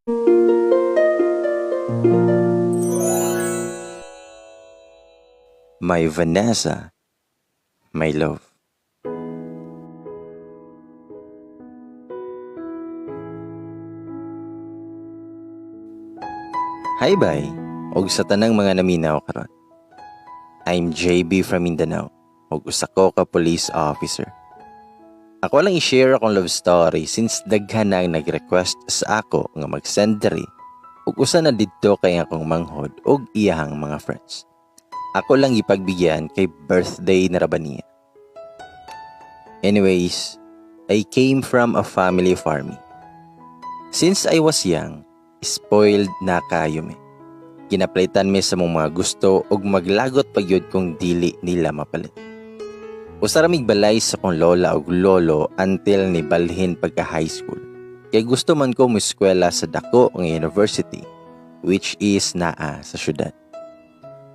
My Vanessa, my love. Hi bye, og sa tanang mga naminaw karon. I'm JB from Mindanao, og usa ko ka police officer. Ako lang i-share akong love story since daghan na ang nag-request sa ako nga mag-send diri ug usa na didto kay akong manghod og iyahang mga friends. Ako lang ipagbigyan kay birthday na ra ba niya. Anyways, I came from a family of army. Since I was young, spoiled na kayo mi. Ginaplitan mi sa mong mga gusto ug maglagot pagyud kung dili nila mapalit. Usaramig balay sa kong lola ug lolo until ni balhin pagka high school. Kay gusto man ko moeskwela sa dako nga university which is naa sa syudad.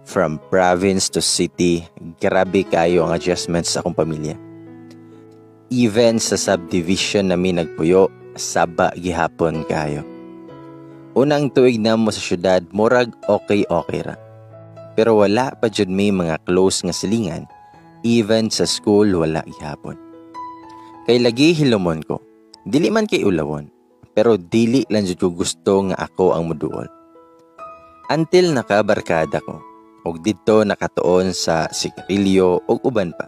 From province to city, grabe kayo ang adjustments sa akong pamilya. Even sa subdivision namin nagpuyo, saba gihapon kayo. Unang tuig na mo sa syudad, murag okay ra. Pero wala pa jud may mga close nga silingan, even sa school wala gihapon. Kay lagi hilomon ko, dili man kay ulawon, pero dili lang jud ko gusto nga ako ang moduol. Until nakabarkada ko, og didto nakatuon sa sigarilyo ug uban pa.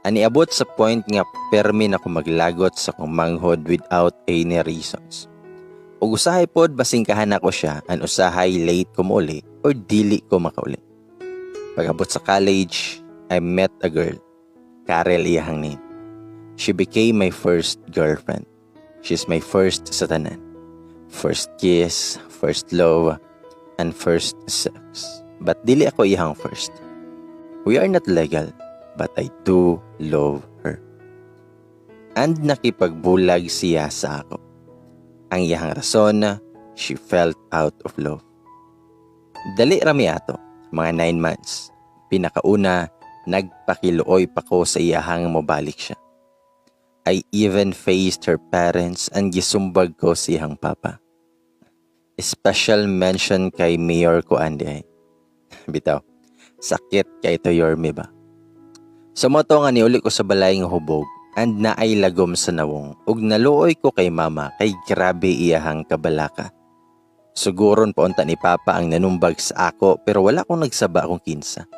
Aniabot sa point nga permi na ko maglagot sa kong manghod without any reasons. Ug usahay pod basing kahana ko siya an usahay late ko mauli or dili ko makauli. Pag-abot sa college, I met a girl. Karel iyahang name. She became my first girlfriend. She's my first sa tanan. First kiss, first love, and first sex. But dili ako iyahang first. We are not legal, but I do love her. And nakipagbulag siya sa ako. Ang iyahang rason, she felt out of love. Dali rami ato, mga 9 months. Pinakauna, nagpakiluoy pa ko sa iyahang mobalik siya. I even faced her parents and gisumbag ko sa iyahang papa. Special mention kay Mayor ko Andy. Bitaw, sakit kay to Yorme ba? Sa moto nga niuli ko sa balay nga hubog and naay lagom sa nawong ug naluoy ko kay mama kay grabe iyahang kabalaka. Suguron paunta ni papa ang nanumbag sa ako pero wala akong nagsaba akong kinsa.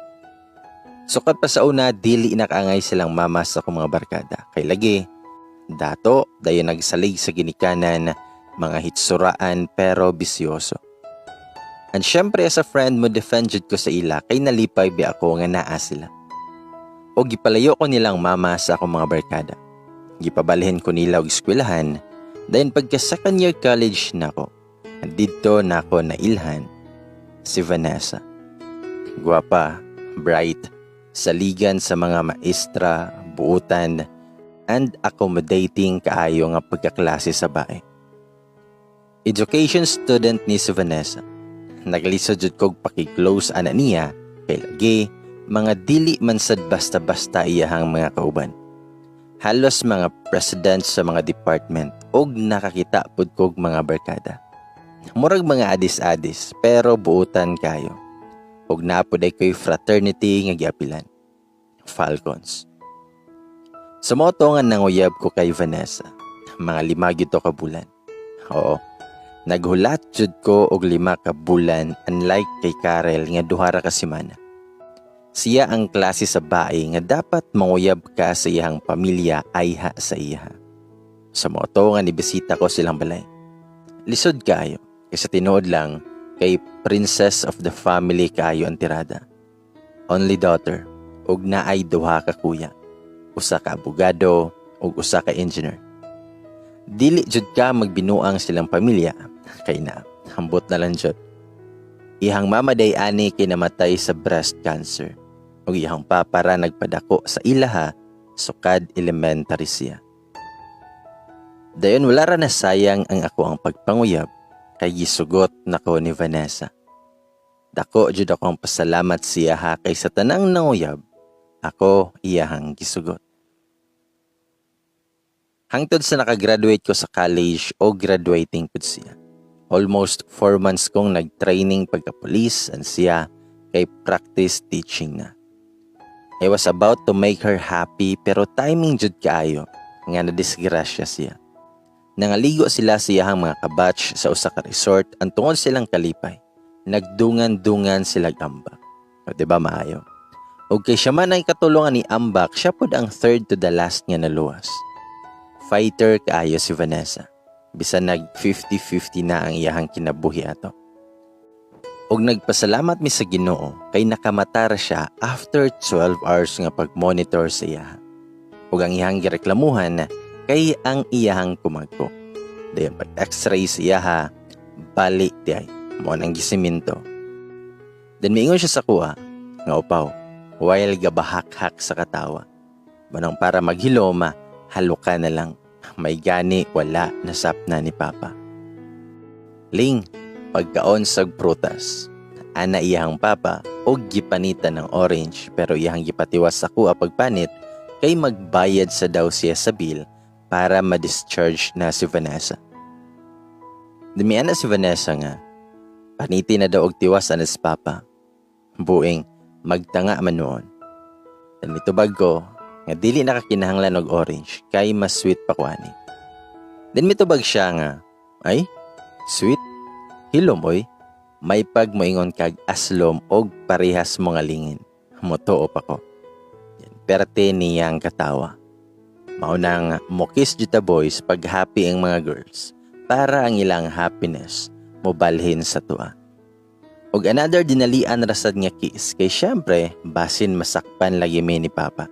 Sukat pa sa una dili nakaangay silang mama sa akong mga barkada kay lagi dato dayon nagsalig sa ginikanan mga hitsuraan pero bisyoso. And syempre as a friend mo defend jud ko sa ila kay nalipay bi ako nga naa sila. O gipalayo ko nilang mama sa akong mga barkada. Gipabalhin ko nila og eskwelahan. Dayon pagka second year college nako, didto nako nailhan si Vanessa. Guwapa, bright, saligan sa mga maestra, buutan, and accommodating kaayo nga pagkaklase sa bae. Education student ni si Vanessa. Naglisod jud kog paki-close ana niya kay lagi mga dili man sad basta-basta iyahang mga kauban. Halos mga president sa mga department og nakakita pud kog mga barkada. Murag mga adis-adis pero buutan kayo. Og napud ay ko'y fraternity nga giapilan. Falcons. Sa moto nga nanguyab ko kay Vanessa, mga 5 gito ka bulan. Oo. Naghulat jud ko og 5 ka bulan unlike kay Karel nga 2 ra ka semana. Siya ang klase sa bae nga dapat manguyab ka sa iyang pamilya ayha sa iya. Sa moto nga nibisita ko silang balay. Lisod kayo kasi tinuod lang kay princess of the family kayo ang tirada. Only daughter ug naay 2 ka kuya. Usa ka abogado ug usa ka engineer. Dili jud ka magbinuang silang pamilya kay na hambot na lang jud. Ihang mama day ani kay namatay sa breast cancer ug ihang papa ra nagpadako sa ilaha sukad elementary siya. Dayon wala ra na sayang ang ako ang pagpanguyab kay gisugot nako ni Vanessa. Dako jud ako ang pasalamat siya ha kay sa tanang nanguyab ako iyahang gisugot. Hangtod sa nakagraduate ko sa college o graduating pud siya. Almost 4 months kong nag-training pagka-police and siya kay practice teaching na. I was about to make her happy pero timing jud kaayo nga nadisgrasya siya. Nangaligo sila siyahang mga kabatch sa usa ka resort ang tungod silang kalipay. Nagdungan-dungan sila ambak. O diba maayo? O kay siya man ay katulungan ni ambak, siya pod ang third to the last nga naluwas. Fighter kaayo si Vanessa. Bisan nag 50-50 na ang iyahang kinabuhi ato. Og nagpasalamat mi sa Ginoo kay nakamatara siya after 12 hours nga pag-monitor sa iya. Og ang iyahang gireklamuhan kay ang iyahang kumagpo. Dayon pag-x-ray sa iya, bali di ay mo nang gisiminto. Then miingon siya sa kuha nga upaw while gabahak-hak sa katawa. Manang para maghiloma, haluka na lang. May gani wala nasapna ni Papa. Ling, pagkaon sag prutas. Ana iyahang Papa og gipanitan ng orange pero iyahang gipatiwas sa kuha pagpanit kay magbayad sa daw siya sa bill para ma-discharge na si Vanessa. Dimian na si Vanessa nga, paniti na daw og tiwas na si Papa. Buing, magtanga man noon. Dan mitubag ko, nga dili nakakinahanglan og orange, kay mas sweet pa ko ani. Then mitubag siya nga, ay, sweet? Hilom oy, may pag moingon kag aslom og parehas mo nga lingin. Motoo pa ko. Perte niyang katawa. Maunang mukis juta boys pag happy ang mga girls para ang ilang happiness mobalhin sa tuwa. Og another dinalian rasad nga kiss kay syempre basin masakpan lagi mi ni Papa.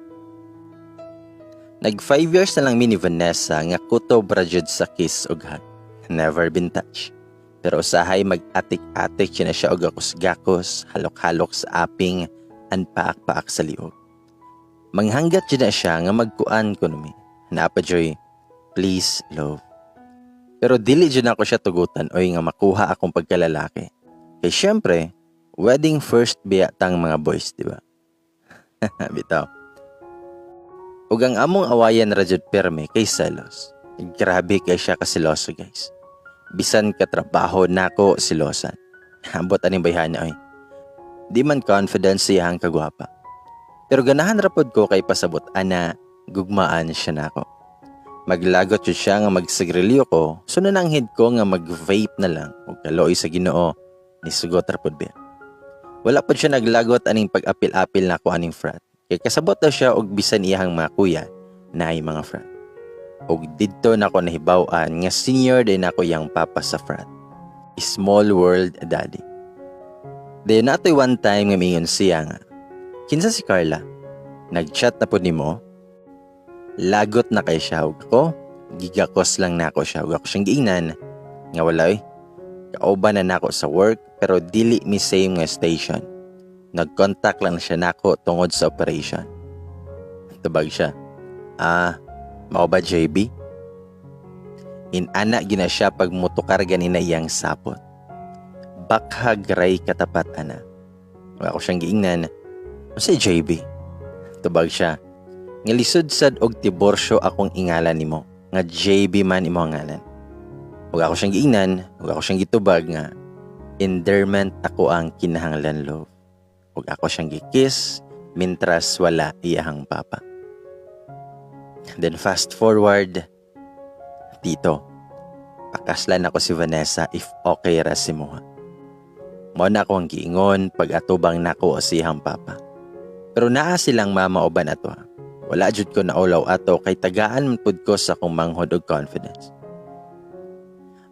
Nag 5 years na lang mi ni Vanessa nga kutob ra jud sa kiss og hug. Never been touched. Pero usahay mag-atik-atik siya na siya og gakos-gakos, halok-halok sa aping, and paak-paak sa liog. Manghanggat siya na siya nga magkuan ko numi. Napa joy, please love. Pero dili dyan ako siya tugutan oy nga makuha akong pagkalalaki. Kaya syempre, wedding first biya tang mga boys, diba? Bitaw. Ug ang among awayan ra jud perme kay selos. Grabe kay siya kasiloso guys. Bisan katrabaho nako silosan. Ambot aning bayhan oy. Di man confident siya ang kagwapa. Pero ganahan ra pod ko kay pasabot ana gugmaan siya nako. Maglagot jud siya nga magsigrilyo ko, sunod ang head ko nga mag-vape na lang ug kaloy sa Ginoo ni sugot ra pod biya. Wala pod siya naglagot aning pag-apil-apil nako aning frat. Kay kasabot daw siya og bisan iyang mga kuya na ay mga frat. Og didto nako nahibaw-an nga senior din ako yang Papa sa frat. Small world daddy. Dayon natoy one time nga mingon siya nga, kinsa si Carla? Nag-chat na pod nimo? Lagot na kay siya og ako, gigakos lang nako siya og ako siyang giingnan nga wala kauban na nako sa work pero dili mi same nga station. Nag-contact lang siya nako tungod sa operation. Tubag siya, mao ba JB? Inana gina siya pag mutukar ganina iyang sapot. Bakhag ray katapat ana. Ako siyang giingnan, si JB. Tubag siya, nga lisod sad og tiborsyo akong ingalan nimo, nga JB man imo ang ngalan. Ug ako siyang giingnan, ug ako siyang gitubag nga endearment ako ang kinahanglan love. Ug ako siyang gikiss mintras wala iyahang Papa. Then fast forward, tito, pakaslan ako si Vanessa if okay ra si Moha. Mao na ako ang giingon pag atubang nako si iyahang Papa. Pero naa silang mama uban ato. Wala jud ko na ulaw ato kay tagaan man pud ko sa akong manghod og confidence.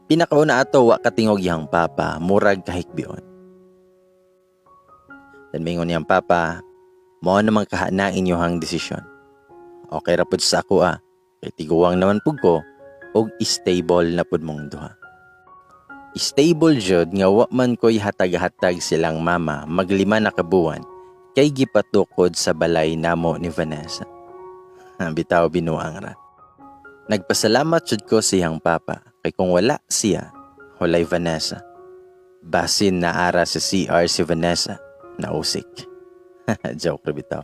Pinakauna ato wa katingog iyang Papa, murag kahikbion. Dan mingon niyang Papa, mao namang kahana inyohang desisyon. Okay ra pud sa ako kay tiguwang naman pud ko og stable na pud mong duha. Stable jud nga wa man ko'y hatag-hatag silang mama maglima na kabuwan kay gipatukod sa balay namo ni Vanessa. Bitaw binuang ra. Nagpasalamat jud ko siyang Papa kay kung wala siya, walay Vanessa. Basin na ara sa CR si Vanessa, nausik. Joke ra bitaw.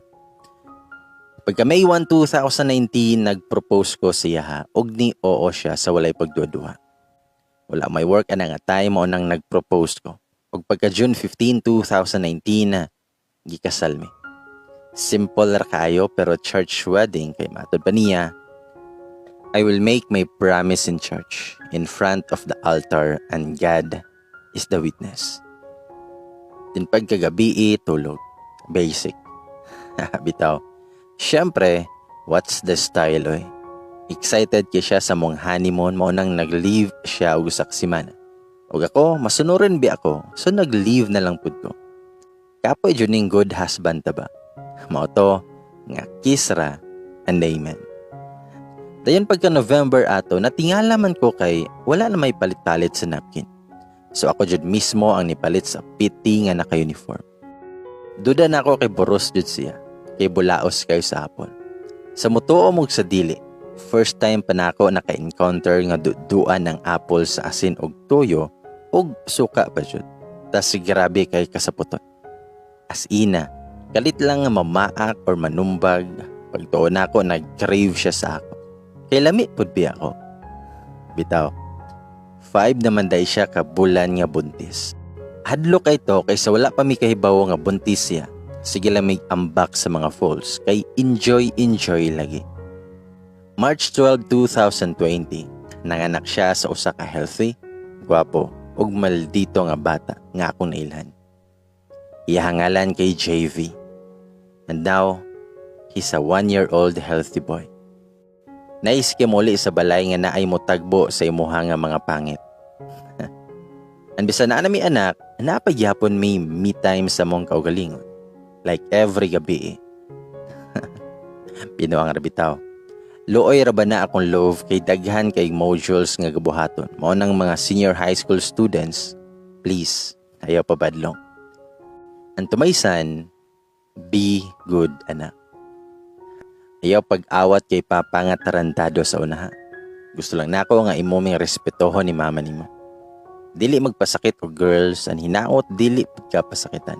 Pagka May 1, 2019, nag-propose ko siya og ni oo siya sa walay pagduduha. Wala may work ana nga time mo nang nag-propose ko. Ug pagka June 15, 2019 na gikasal mi. Simple ra kayo pero church wedding kay matod pa niya. I will make my promise in church, in front of the altar, and God is the witness. Din pagkagabi tulog. Basic. Bitaw. Siyempre, what's the style oy? Excited kay siya sa mong honeymoon mo nang nag-leave siya og usa ka semana. Ug ako, masunurin bi ako, so nag-leave na lang pud ko. Kapoy jud ning good husband ta ba? Mao to nga kiss ra and amen. Dayon pagka November ato, natingala man ko kay wala na may palit-palit sa napkin. So ako jud mismo ang nipalit sa PT nga naka-uniform. Duda na ako kay boros jud siya, kay bulaos kayo sa hapon. Sa mutuo mog sa dili, first time pa nako naka-encounter nga duduan ng apple sa asin og toyo og suka pa jud. Tas grabe kay kasaputon. As ina, kalit lang nga mamaak or manumbag, pagtuon nako nag-crave siya sa ako. Kay lami pud bi ako. Bitaw. 5 naman day siya ka bulan nga buntis. Hadlo kay to kaysa wala pa mi kahibaw nga buntis siya. Sige lang may ambak sa mga falls kay enjoy lagi. March 12, 2020, nanganak siya sa usa ka healthy, gwapo, ug maldito nga bata nga akong nailhan. Ihangalan kay JV. And now, he's a 1-year-old healthy boy. Naiskim uli sa balay nga naay mo tagbo sa imuha nga mga pangit. Anbisa na mi anak, napagyapon may me time sa mong kaugalingon. Like every gabi. Pinuang rabitaw. Luoy ra ba na akong love kay daghan kay modules nga gabuhaton. Mao nang mga senior high school students, please, ayaw pa badlong. Ang tumaysan, be good anak. Ayaw pag-awat kay papa nga tarantado sa unaha. Gusto lang nako nga imo ming respetohon ni mama nimo. Dili magpasakit og girls, ang hinaot dili pagkapasakitan.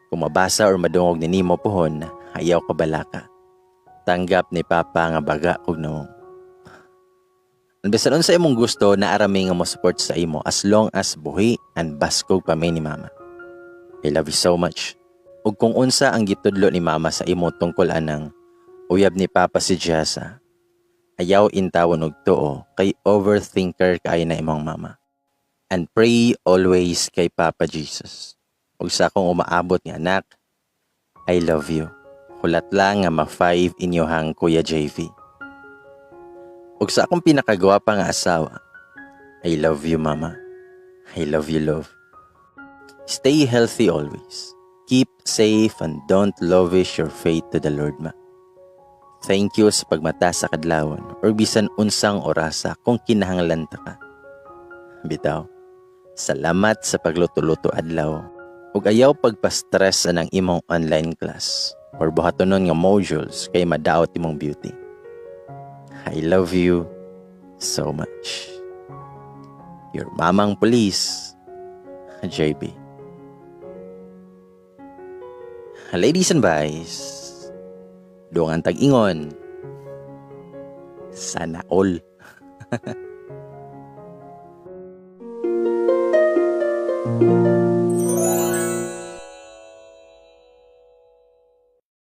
Kung mabasa or madungog ni nimo pohon, ayaw ka balaka. Tanggap ni papa nga baga kog noong. Ang bisan unsa imong gusto na arami nga mo support sa imo as long as buhi and baskog pa may ni mama. I love you so much. Ug kung unsa ang gitudlo ni mama sa imo tungkol anang uyab ni papa si Jessa, ayaw intawon og tuo kay overthinker kay na imong mama. And pray always kay Papa Jesus. Ug sa akong umaabot nga anak, I love you. Hulat lang nga ma-5 inyohang Kuya JV. Ug sa akong pinakagwapa nga asawa, I love you mama. I love you love. Stay healthy always. Keep safe and don't lavish your faith to the Lord ma. Thank you sa pagmata sa kadlawon or bisan unsang orasa kung kinahanglan ta ka. Bitaw, salamat sa pagluto-luto adlaw. Ug ayaw pagpa-stress anang imong online class or buhatonon nga modules kay madaot imong beauty. I love you so much. Your mamang police, JB. Ladies and boys, dungan tag-ingon. Sana all.